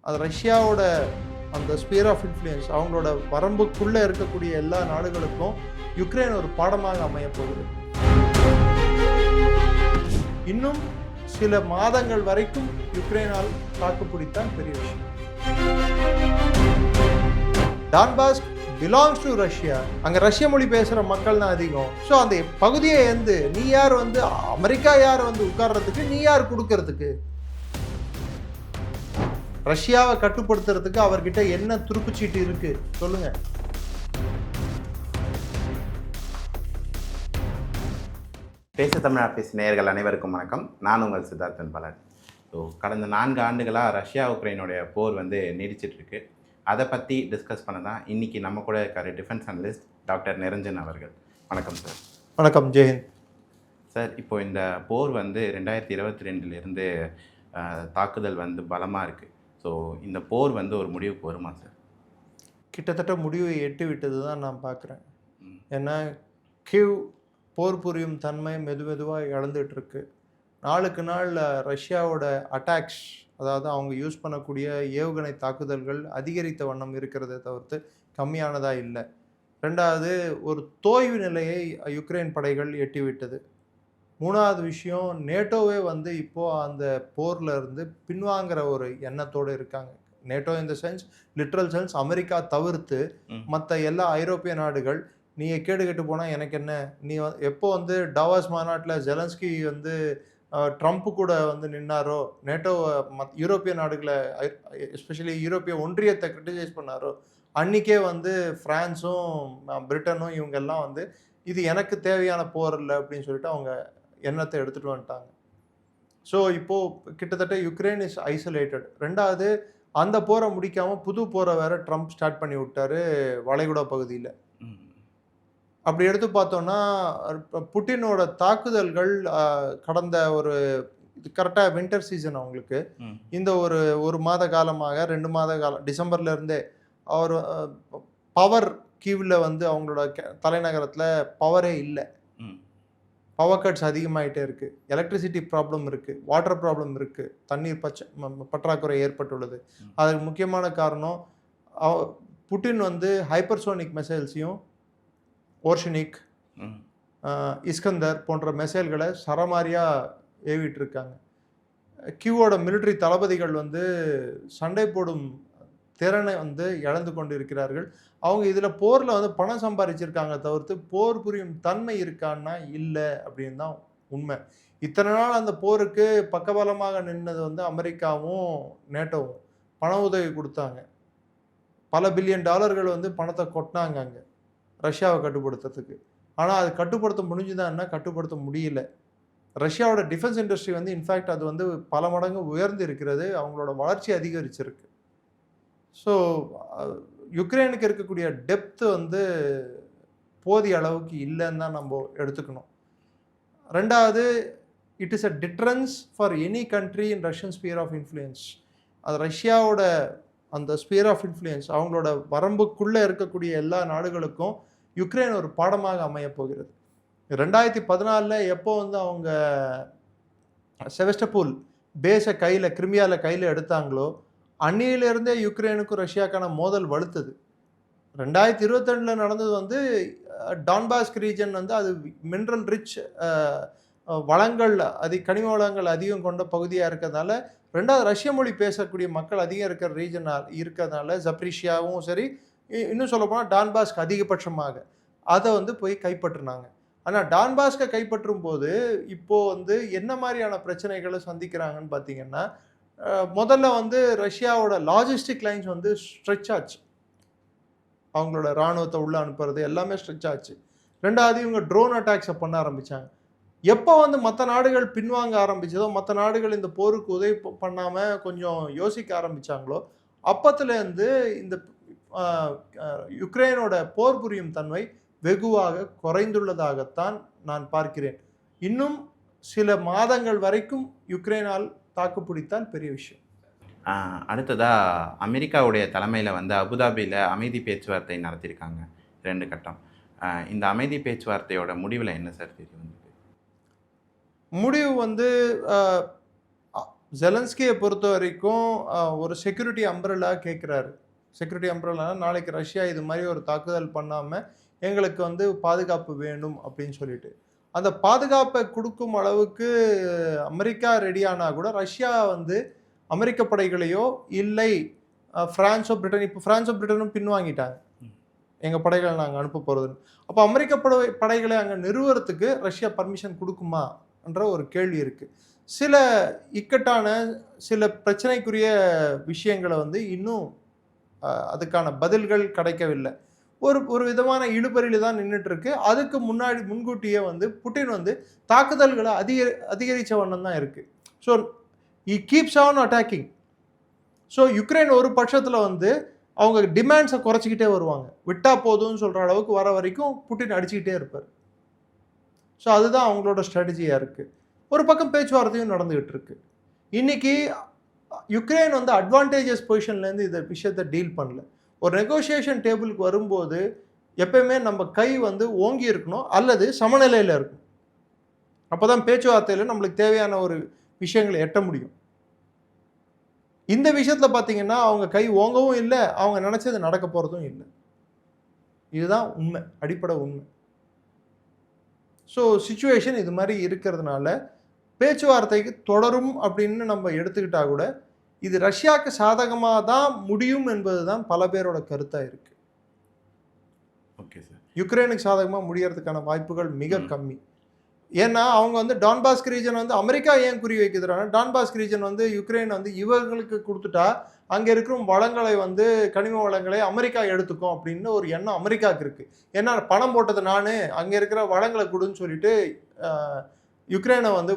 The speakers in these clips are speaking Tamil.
அது ரஷ்யாவோட அந்த ஸ்பியர் ஆஃப் இன்ஃப்ளூயன்ஸ் அவங்களோட வரம்புக்குள்ளே இருக்கக்கூடிய எல்லா நாடுகளுக்கும் யுக்ரைன் ஒரு பாடமாக அமைய போகுது. இன்னும் சில மாதங்கள் வரைக்கும் யுக்ரைனால் தாக்குப்பிடித்தான் பெரிய விஷயம். Donbas belongs to Russia. அங்க ரஷ்ய மொழி பேசுற மக்கள் தான் அதிகம். ஸோ அந்த பகுதியை நீ யார் அமெரிக்கா யார் உட்கார்றதுக்கு, நீ யார் கொடுக்கறதுக்கு? ரஷ்யாவை கட்டுப்படுத்துறதுக்கு அவர்கிட்ட என்ன துருப்புச்சீட்டு இருக்கு சொல்லுங்க. பேச தமிழ் ஆஃபீஸ் நேயர்கள் அனைவருக்கும் வணக்கம். நான் உங்கள் சித்தார்த்தன் பாலாஜி. ஸோ கடந்த 4 ஆண்டுகளாக ரஷ்யா உக்ரைனுடைய போர் நீடிச்சிட்டு இருக்கு. அதை பற்றி டிஸ்கஸ் பண்ண தான் இன்றைக்கி நம்ம கூட இருக்கார் டிஃபென்ஸ் அனலிஸ்ட் டாக்டர் நிரஞ்சன் அவர்கள். வணக்கம் சார். வணக்கம். ஜெயஹிந்த் சார். இப்போ இந்த போர் 2022 தாக்குதல் பலமாக இருக்குது. ஸோ இந்த போர் ஒரு முடிவுக்கு வருமா சார்? கிட்டத்தட்ட முடிவை எட்டி விட்டது தான் நான் பார்க்குறேன். ஏன்னா கிவ் போர் புரியும் தன்மை மெதுவாக இழந்துட்டு இருக்கு. நாளுக்கு நாள் ரஷ்யாவோட அட்டாக்ஸ், அதாவது அவங்க யூஸ் பண்ணக்கூடிய ஏவுகணை தாக்குதல்கள் அதிகரித்த வண்ணம் இருக்கிறதை தவிர்த்து கம்மியானதாக இல்லை. ரெண்டாவது, ஒரு தோய்வு நிலையை யுக்ரைன் படைகள் எட்டிவிட்டது. மூணாவது விஷயம், நேட்டோவே இப்போது அந்த போரில் இருந்து பின்வாங்கிற ஒரு எண்ணத்தோடு இருக்காங்க. நேட்டோ இந்த சென்ஸ், லிட்ரல் சென்ஸ், அமெரிக்கா தவிர்த்து மற்ற எல்லா ஐரோப்பிய நாடுகள், நீ கேடு கெட்டு போனால் எனக்கு என்ன, நீ எப்போ டாவாஸ் மாநாட்டில் ஜெலன்ஸ்கி ட்ரம்ப்பு கூட நின்னாரோ, நேட்டோ யூரோப்பிய நாடுகளை எஸ்பெஷலி யூரோப்பிய ஒன்றியத்தை கிரிட்டிசைஸ் பண்ணாரோ, அன்றைக்கே ஃப்ரான்ஸும் பிரிட்டனும் இவங்கெல்லாம் இது எனக்கு தேவையான போர் இல்லை அப்படின்னு சொல்லிட்டு அவங்க எண்ணத்தை எடுத்துகிட்டு வந்துட்டாங்க. ஸோ இப்போது கிட்டத்தட்ட யுக்ரைன் இஸ் ஐசோலேட்டட். ரெண்டாவது, அந்த போரை முடிக்காமல் புது போரை வேற ட்ரம்ப் ஸ்டார்ட் பண்ணி விட்டார் வளைகுடா பகுதியில். அப்படி எடுத்து பார்த்தோன்னா, புட்டினோட தாக்குதல்கள் கடந்த ஒரு கரெக்டாக வின்டர் சீசன் அவங்களுக்கு இந்த ஒரு மாத காலமாக 2 மாத காலம் டிசம்பர்ல இருந்தே அவர் பவர் கீவில் அவங்களோட தலைநகரத்தில் பவரே இல்லை. பவர் கட்ஸ் அதிகமாகிட்டே இருக்குது. எலக்ட்ரிசிட்டி ப்ராப்ளம் இருக்குது, வாட்டர் ப்ராப்ளம் இருக்குது, தண்ணீர் பற்றாக்குறை ஏற்பட்டுள்ளது. அதுக்கு முக்கியமான காரணம் புட்டின் ஹைப்பர்சோனிக் மிசைல்ஸையும் ஓர்ஷனிக், இஸ்கந்தர் போன்ற மிசைல்களை சரமாரியாக ஏவிட்டுருக்காங்க. கியூவோட மிலிட்ரி தளபதிகள் சண்டை போடும் திறனை இழந்து கொண்டு இருக்கிறார்கள். அவங்க இதில் போரில் பணம் சம்பாதிச்சிருக்காங்க தவிர்த்து போர் புரியும் தன்மை இருக்கான்னா இல்லை அப்படின்னு தான் உண்மை. இத்தனை நாள் அந்த போருக்கு பக்கபலமாக நின்னது அமெரிக்காவும் நேட்டோவும் பண உதவி கொடுத்தாங்க. பல பில்லியன் டாலர்கள் பணத்தை கொட்டினாங்க அங்கே ரஷ்யாவை கட்டுப்படுத்துறதுக்கு. ஆனால் அது கட்டுப்படுத்த முடிஞ்சுதான்னா கட்டுப்படுத்த முடியல. ரஷ்யாவோட டிஃபென்ஸ் இண்டஸ்ட்ரி இன்ஃபேக்ட் அது பல மடங்கு உயர்ந்து இருக்கிறது, அவங்களோட வளர்ச்சி அதிகரிச்சிருக்கு. ஸோ யுக்ரைனுக்கு இருக்கக்கூடிய டெப்த்து போதிய அளவுக்கு இல்லைன்னு தான் நம்ம எடுத்துக்கணும். ரெண்டாவது, it is a deterrence for any country in Russian sphere of influence. அது ரஷ்யாவோட அந்த ஸ்பியர் ஆஃப் இன்ஃப்ளூயன்ஸ் அவங்களோட வரம்புக்குள்ளே இருக்கக்கூடிய எல்லா நாடுகளுக்கும் யுக்ரைன் ஒரு பாடமாக அமைய போகிறது. 2014 எப்போ அவங்க செவஸ்டோபோல் பேஸை கிரிமியாவில் கையில் எடுத்தாங்களோ, அன்னியிலிருந்தே யுக்ரைனுக்கும் ரஷ்யாக்கான மோதல் வலுத்தது. 2022 நடந்தது டான்பாஸ்க் ரீஜன் அது மினரல் ரிச் வளங்கள் கனிம வளங்கள் அதிகம் கொண்ட பகுதியாக இருக்கிறதுனால, ரெண்டாவது ரஷ்ய மொழி பேசக்கூடிய மக்கள் அதிகம் இருக்கிற ரீஜனாக இருக்கிறதுனால ஜப்ரிஷியாவும் சரி, இன்னும் சொல்லப்போனால் டான்பாஸ்க் அதிகபட்சமாக அதை போய் கைப்பற்றினாங்க. ஆனால் டான்பாஸ்கை கைப்பற்றும் போது இப்போது என்ன மாதிரியான பிரச்சனைகளை சந்திக்கிறாங்கன்னு பார்த்தீங்கன்னா, முதல்ல ரஷ்யாவோட லாஜிஸ்டிக் லைன்ஸ் ஸ்ட்ரெச் ஆச்சு. அவங்களோட இராணுவத்தை உள்ளே அனுப்புறது எல்லாமே ஸ்ட்ரெச் ஆச்சு. ரெண்டாவது, இவங்க ட்ரோன் அட்டாக்ஸை பண்ண ஆரம்பித்தாங்க. எப்போ மற்ற நாடுகள் பின்வாங்க ஆரம்பித்ததோ, மற்ற நாடுகள் இந்த போருக்கு உதவி பண்ணாமல் கொஞ்சம் யோசிக்க ஆரம்பித்தாங்களோ, அப்பத்துலேருந்து இந்த யுக்ரைனோட போர் புரியும் தன்மை வெகுவாக குறைந்துள்ளதாகத்தான் நான் பார்க்கிறேன். இன்னும் சில மாதங்கள் வரைக்கும் யுக்ரைனால் தாக்குப்பிடித்தால் பெரிய விஷயம். அடுத்ததாக அமெரிக்காவுடைய தலைமையில் அபுதாபியில் அமைதி பேச்சுவார்த்தை நடத்தியிருக்காங்க 2 கட்டம். இந்த அமைதி பேச்சுவார்த்தையோட முடிவில் என்ன சார் தெரியும்? முடிவு ஜெலன்ஸ்கியை பொறுத்த வரைக்கும் ஒரு செக்யூரிட்டி அம்ப்ரெல்லா கேட்குறாரு. செக்யூரிட்டி அம்ப்ரெல்லா நாளைக்கு ரஷ்யா இது மாதிரி ஒரு தாக்குதல் பண்ணாமல் எங்களுக்கு வந்து பாதுகாப்பு வேணும் அப்படின்னு சொல்லிட்டு. அந்த பாதுகாப்பை கொடுக்கும் அளவுக்கு அமெரிக்கா ரெடியானா கூட ரஷ்யா வந்து அமெரிக்க படைகளையோ இல்லை பிரான்ஸோ பிரிட்டன், இப்போ பிரான்ஸோ பிரிட்டனும் பின்வாங்கிட்டாங்க எங்கள் படைகளை நாங்கள் அனுப்ப போகிறதுன்னு. அப்போ அமெரிக்க படைகளை அங்கே நிறுவறதுக்கு ரஷ்யா பர்மிஷன் கொடுக்குமா என்ற ஒரு கேள்வி இருக்குது. சில இக்கட்டான சில பிரச்சனைக்குரிய விஷயங்களை வந்து இன்னும் அதுக்கான பதில்கள் கிடைக்கவில்லை. ஒரு விதமான இழுபறியில் தான் நின்றுட்டு இருக்கு. அதுக்கு முன்கூட்டியே வந்து புட்டின் வந்து தாக்குதல்களை அதிகரித்த வண்ணம் தான் இருக்கு. So he keeps on attacking. So Ukraine ஒரு பட்சத்தில் வந்து அவங்க டிமாண்ட்ஸை குறைச்சிக்கிட்டே வருவாங்க. விட்டா போதும்னு சொல்கிற அளவுக்கு வர வரைக்கும் புட்டின் அடிச்சுக்கிட்டே இருப்பார். ஸோ அதுதான் அவங்களோட ஸ்ட்ராட்டஜியாக இருக்குது. ஒரு பக்கம் பேச்சுவார்த்தையும் நடந்துகிட்டு இருக்கு. இன்னைக்கு யுக்ரைன் வந்து அட்வான்டேஜஸ் பொசிஷன்லேருந்து இந்த விஷயத்தை டீல் பண்ணல. ஒரு நெகோசியேஷன் டேபிளுக்கு வரும்போது எப்பயுமே நம்ம கை வந்து ஓங்கி இருக்கணும் அல்லது சமநிலையில் இருக்கணும். அப்போ தான் பேச்சுவார்த்தையில் நம்மளுக்கு தேவையான ஒரு விஷயங்களை எட்ட முடியும். இந்த விஷயத்தில் பார்த்தீங்கன்னா அவங்க கை ஓங்கவும் இல்லை, அவங்க நினச்சது நடக்க போகிறதும் இல்லை. இதுதான் உண்மை, அடிப்படை உண்மை. ஸோ சிச்சுவேஷன் இது மாதிரி இருக்கிறதுனால பேச்சுவார்த்தைக்கு தொடரும் அப்படின்னு நம்ம எடுத்துக்கிட்டா கூட இது ரஷ்யாவுக்கு சாதகமாக தான் முடியும் என்பது தான் பல பேரோட கருத்தாக இருக்கு. Okay sir. யுக்ரைனுக்கு சாதகமாக முடியறதுக்கான வாய்ப்புகள் மிக கம்மி. ஏன்னா அவங்க வந்து டான்பாஸ்க் ரீஜன் வந்து அமெரிக்கா ஏன் குறி வைக்கிறாங்கன்னா, டான்பாஸ்க் ரீஜன் வந்து யுக்ரைன் வந்து இவர்களுக்கு கொடுத்துட்டா அங்கே இருக்கிற வளங்களை வந்து கனிம வளங்களை அமெரிக்கா எடுத்துக்கும் அப்படின்னு ஒரு எண்ணம் அமெரிக்காவுக்கு இருக்குது. ஏன்னா பணம் போட்டது நான், அங்கே இருக்கிற வளங்களை கொடுன்னு சொல்லிட்டு யுக்ரைனை வந்து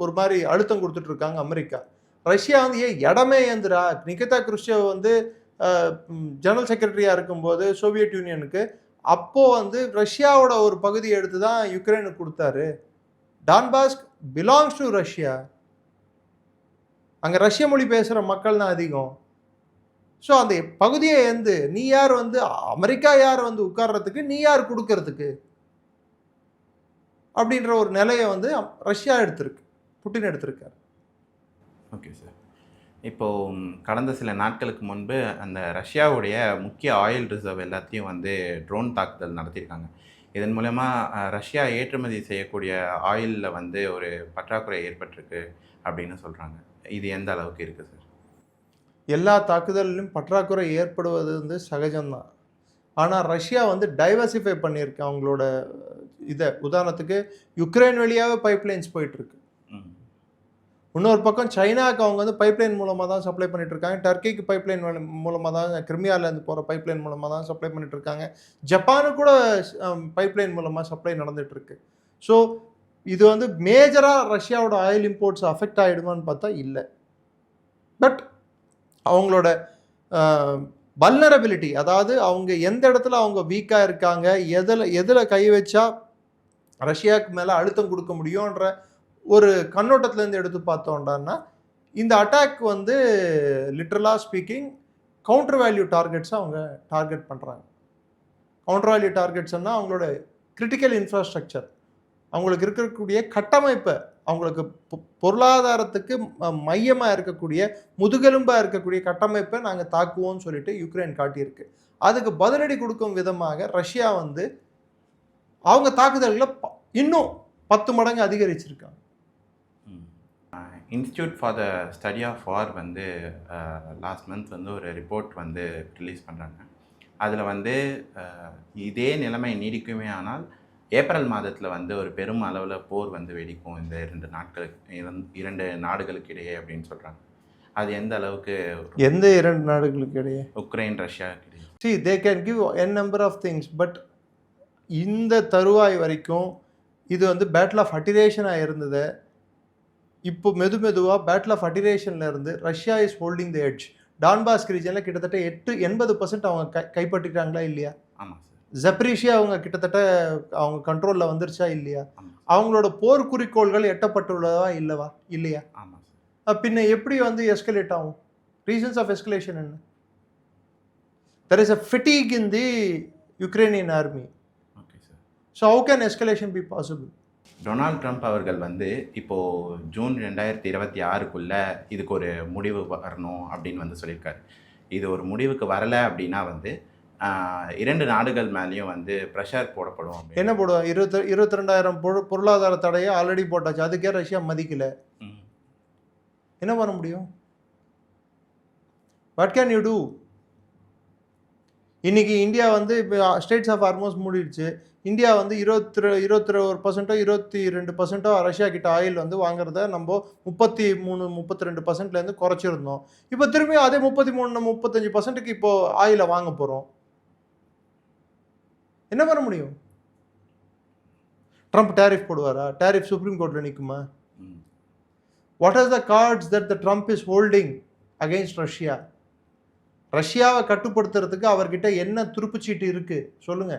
ஒரு மாதிரி அழுத்தம் கொடுத்துட்ருக்காங்க அமெரிக்கா. ரஷ்யா வந்து ஏன் இடமே ஏந்துரா, நிகிதா குருஷ்சேவ் வந்து ஜெனரல் செக்ரட்டரியாக இருக்கும்போது சோவியத் யூனியனுக்கு அப்போது வந்து ரஷ்யாவோட ஒரு பகுதியை எடுத்து தான் யுக்ரைனுக்கு கொடுத்தாரு. டான்பாஸ்க் பிலாங்ஸ் டு ரஷ்யா. அங்கே ரஷ்ய மொழி பேசுகிற மக்கள் தான் அதிகம். ஸோ அந்த பகுதியை நீ யார் வந்து அமெரிக்கா யார் வந்து உட்கார்றதுக்கு, நீ யார் கொடுக்கறதுக்கு அப்படின்ற ஒரு நிலையை வந்து ரஷ்யா எடுத்திருக்கு, புட்டின் எடுத்திருக்காரு. Okay sir. இப்போது கடந்த சில நாட்களுக்கு முன்பு அந்த ரஷ்யாவுடைய முக்கிய ஆயில் ரிசர்வ் எல்லாத்தையும் வந்து ட்ரோன் தாக்குதல் நடத்தியிருக்காங்க. இதன் மூலமா ரஷ்யா ஏற்றுமதி செய்யக்கூடிய ஆயிலில் வந்து ஒரு பற்றாக்குறை ஏற்பட்டிருக்கு அப்படின்னு சொல்கிறாங்க. இது எந்த அளவுக்கு இருக்குது சார்? எல்லா தாக்குதலிலும் பற்றாக்குறை ஏற்படுவது வந்து சகஜம்தான். ஆனால் ரஷ்யா வந்து டைவர்சிஃபை பண்ணியிருக்கு அவங்களோட இதை. உதாரணத்துக்கு யுக்ரைன் வழியாகவே பைப்லைன்ஸ் போயிட்டுருக்கு. இன்னொரு பக்கம் சைனாவுக்கு அவங்க வந்து பைப்லைன் மூலமாக தான் சப்ளை பண்ணிகிட்ருக்காங்க. டர்க்கிக்கு பைப்லைன் மூலமாக தான், கிரிமியாவிலேருந்து போகிற பைப்லைன் மூலமாக தான் சப்ளை பண்ணிகிட்ருக்காங்க. ஜப்பானுக்கு கூட பைப்லைன் மூலமாக சப்ளை நடந்துகிட்ருக்கு. ஸோ இது வந்து மேஜராக ரஷ்யாவோட ஆயில் இம்போர்ட்ஸ் அஃபெக்ட் ஆகிடுமான்னு பார்த்தா இல்லை. பட் அவங்களோட வல்னரபிலிட்டி, அதாவது அவங்க எந்த இடத்துல அவங்க வீக்காக இருக்காங்க, எதில் கை வச்சா ரஷ்யாவுக்கு மேலே அழுத்தம் கொடுக்க முடியும்ன்ற ஒரு கண்ணோட்டத்துலேருந்து எடுத்து பார்த்தோம்டான்னா இந்த அட்டாக் வந்து லிட்ரலாக ஸ்பீக்கிங் கவுண்டர் வேல்யூ டார்கெட்ஸை அவங்க டார்கெட் பண்ணுறாங்க. கவுண்டர் வேல்யூ டார்கெட்ஸ்னால் அவங்களோட கிரிட்டிக்கல் இன்ஃப்ராஸ்ட்ரக்சர், அவங்களுக்கு இருக்கக்கூடிய கட்டமைப்பை, அவங்களுக்கு பொருளாதாரத்துக்கு மையமாக இருக்கக்கூடிய முதுகெலும்பாக இருக்கக்கூடிய கட்டமைப்பை நாங்கள் தாக்குவோம்னு சொல்லிட்டு யுக்ரைன் காட்டியிருக்கு. அதுக்கு பதிலடி கொடுக்கும் விதமாக ரஷ்யா வந்து அவங்க தாக்குதல்களை இன்னும் 10 மடங்கு அதிகரிச்சிருக்காங்க. Institute for the study of war வந்து லாஸ்ட் மந்த் வந்து ஒரு ரிப்போர்ட் வந்து ரிலீஸ் பண்ணுறாங்க. அதில் வந்து இதே நிலைமை நீடிக்குமே ஆனால் ஏப்ரல் மாதத்தில் வந்து ஒரு பெரும் அளவில் போர் வந்து வெடிக்கும் இந்த 2 நாடுகளுக்கு இடையே அப்படின்னு சொல்கிறாங்க. அது எந்த அளவுக்கு? எந்த 2 நாடுகளுக்கு இடையே? உக்ரைன் ரஷ்யாவுக்கு இடையே. See, they can give n number of things, but இந்த தருவாய் வரைக்கும் இது வந்து பேட்டில் ஆஃப் அட்டிரேஷனாக இருந்தது. இப்போ மெதுவாக பேட்டில் ஆஃப் அட்டிரேஷனில் இருந்து Russia is holding the edge. Donbas ரீஜனில் கிட்டத்தட்ட 80% அவங்க கைப்பற்றிட்டாங்களா இல்லையா? ஆமாம் சார். ஜப்ரீஷியா அவங்க கிட்டத்தட்ட அவங்க கண்ட்ரோலில் வந்துருச்சா இல்லையா? அவங்களோட போர் குறிக்கோள்கள் எட்டப்பட்டுள்ளதா இல்லையா? ஆமாம் சார். பின்ன எப்படி வந்து எஸ்கலேட் ஆகும்? ரீசன்ஸ் ஆஃப் எஸ்கலேஷன் என்ன? There is a fatigue in the Ukrainian army. Okay sir. So how can escalation be possible? Donald Trump அவர்கள் வந்து இப்போது ஜூன் 2026க்குள்ளே இதுக்கு ஒரு முடிவு வரணும் அப்படின்னு வந்து சொல்லியிருக்காரு. இது ஒரு முடிவுக்கு வரலை அப்படின்னா வந்து 2 நாடுகள் மேலேயும் வந்து ப்ரெஷர் போடப்படும். என்ன போடுவோம்? 22,000 பொருளாதார தடையை ஆல்ரெடி போட்டாச்சு. அதுக்கே ரஷ்யா மதிக்கல. என்ன பண்ண முடியும்? What can you do? இன்னைக்கு இந்தியா வந்து இப்போ ஸ்டேட்ஸ் ஆஃப் ஹார்மோஸ் மூடிடுச்சு. இந்தியா வந்து 21% 22% ரஷ்யா கிட்ட ஆயில் வந்து வாங்குறத நம்ம 33-32%லேருந்து குறைச்சிருந்தோம். இப்போ திரும்பி அதே 33-35%க்கு இப்போ ஆயிலை வாங்க போகிறோம். என்ன பண்ண முடியும்? ட்ரம்ப் டேரிஃப் போடுவாரா? டேரிஃப் சுப்ரீம் கோர்ட்டில் நிற்குமா? What are the cards that the Trump is holding against Russia? ரஷ்யாவை கட்டுப்படுத்துறதுக்கு அவர்கிட்ட என்ன துருப்புச்சீட்டு இருக்கு சொல்லுங்க.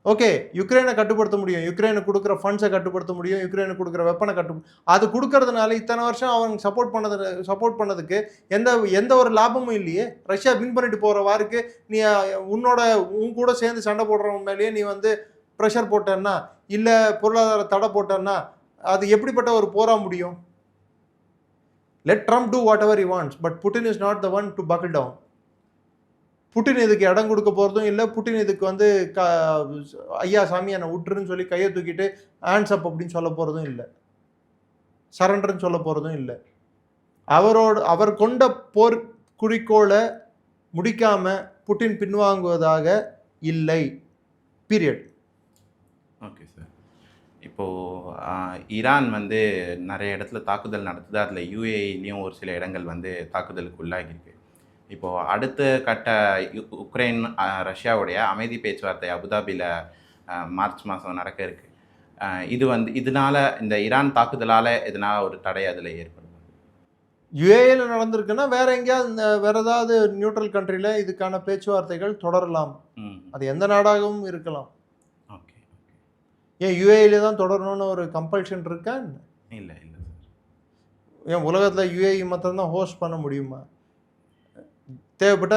ஓகே, யுக்ரைனை கட்டுப்படுத்த முடியும், யுக்ரைனுக்கு கொடுக்குற ஃபண்ட்ஸை கட்டுப்படுத்த முடியும், யுக்ரைனுக்கு கொடுக்குற வெப்பனை அது கொடுக்கறதுனால இத்தனை வருஷம் அவங்க சப்போர்ட் பண்ணதுக்கு எந்த ஒரு லாபமும் இல்லையே. ரஷ்யா வின் பண்ணிட்டு போகிற வாருக்கு நீ உன் கூட சேர்ந்து சண்டை போடுறவங்க மேலேயே நீ வந்து ப்ரெஷர் போட்டேன்னா, இல்லை பொருளாதார தடை போட்டேன்னா அது எப்படிப்பட்ட ஒரு போரா முடியும்? Let Trump do whatever he wants, but Putin is not the one to buckle down. Putin இதுக்கு இடம் கொடுக்க போகிறதும் இல்லை. புட்டின் இதுக்கு வந்து ஐயா சாமி என்னை விட்டுருன்னு சொல்லி கையை தூக்கிட்டு ஹேண்ட்ஸ் அப் அப்படின்னு சொல்ல போகிறதும் இல்லை. சரண்டர்ன்னு சொல்ல போகிறதும் இல்லை. அவர் கொண்ட போர் குறிக்கோளை முடிக்காமல் புட்டின் பின்வாங்குவதாக இல்லை. பீரியட். Okay sir. இப்போது ஈரான் வந்து நிறைய இடத்துல தாக்குதல் நடத்துது. அதில் யூஏஇலையும் ஒரு சில இடங்கள் வந்து தாக்குதலுக்கு உள்ளாகிருக்கு. இப்போது அடுத்த கட்ட உக்ரைன் ரஷ்யாவுடைய அமைதி பேச்சுவார்த்தை அபுதாபியில் மார்ச் மாதம் நடக்க இருக்கு. இதனால இந்த ஈரான் தாக்குதலால் எதனால் ஒரு தடை அதில் ஏற்படுது? யுஏஇல நடந்திருக்குன்னா வேற எங்கேயாவது வேற ஏதாவது நியூட்ரல் கண்ட்ரியில் இதுக்கான பேச்சுவார்த்தைகள் தொடரலாம். அது எந்த நாடாகவும் இருக்கலாம். ஓகே. ஏன் யுஏஇல தான் தொடரணும்னு ஒரு கம்பல்ஷன் இருக்கா? இல்லை இல்லை சார். ஏன் உலகத்தில் யுஏஇ மாத்திரம்தான் ஹோஸ்ட் பண்ண முடியுமா? தேவைப்பட்ட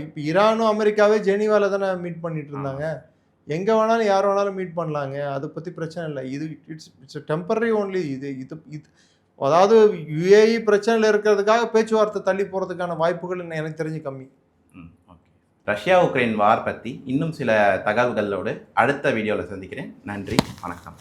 இப்போ ஈரானும் அமெரிக்காவே ஜெனீவாவில் தானே மீட் பண்ணிட்டு இருந்தாங்க. எங்கே வேணாலும் யார் வேணாலும் மீட் பண்ணலாங்க. அதை பற்றி பிரச்சனை இல்லை. It's temporary only. இது அதாவது யுஏஇ பிரச்சனையில் இருக்கிறதுக்காக பேச்சுவார்த்தை தள்ளி போகிறதுக்கான வாய்ப்புகள் எனக்கு தெரிஞ்சு கம்மி. ஓகே. ரஷ்யா உக்ரைன் வார் பற்றி இன்னும் சில தகவல்களோடு அடுத்த வீடியோவில் சந்திக்கிறேன். நன்றி, வணக்கம்.